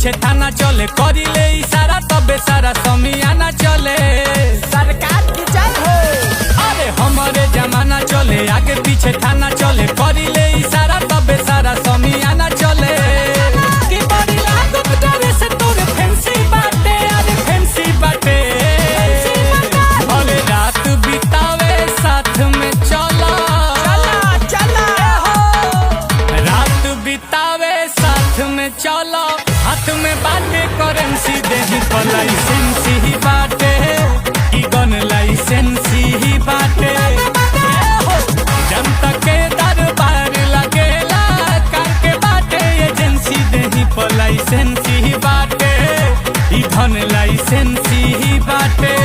पीछे थाना चले, करिले इशारा तबे सारा समियाना चले। सरकार की जय हो। अरे हमारे जमाना चले, आगे पीछे थाना चले, करिले इशारा तबे सारा समियाना चले। कि बड़ी लागत डरे से तोरे फैंसी बाटे, अरे फैंसी बाटे। अरे रात बितावे साथ में चला, रात बितावे साथ में चलो, हाथ में बाटे करेंसी, देही पर लाइसेंसी ही बाटे, की गन लाइसेंसी ही बाटे। जनता के दरबार लगेला, कार के बाटे एजेंसी, देही पर लाइसेंसी ही बाटे, ई धन लाइसेंसी ही बाटे।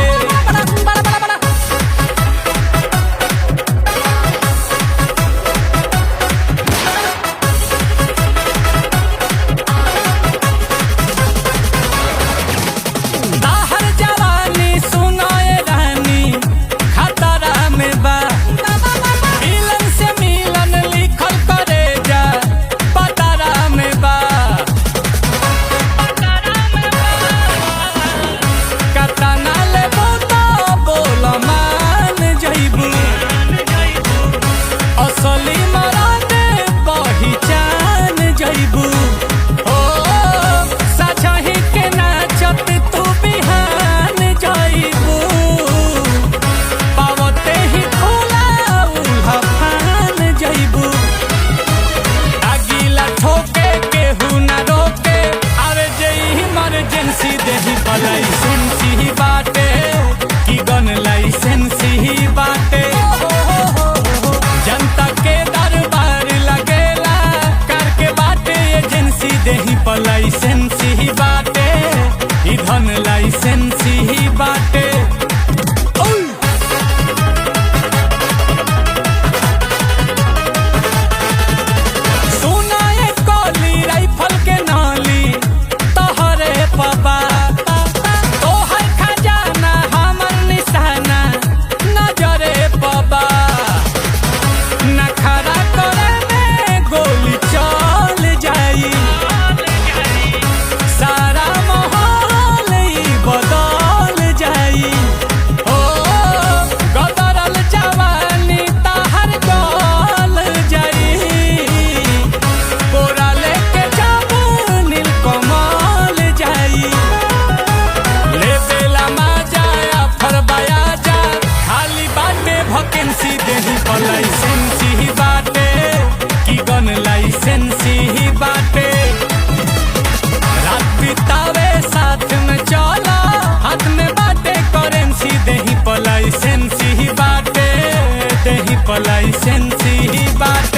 लाइसेंसी ही बाटे, की गन लाइसेंसी ही बाटे। जनता के दरबार लगेला, कार के बाटे एजेंसी, देही पर लाइसेंसी ही बाटे, ई धन लाइसेंसी ही बाटे। देही पर लाइसेंसी ही बाटे, की गन लाइसेंसी ही बाटे। रात बितावे साथ में चला, हाथ में बाटे करेंसी, देही पर लाइसेंसी ही बाटे, देही पर लाइसेंसी ही बाटे।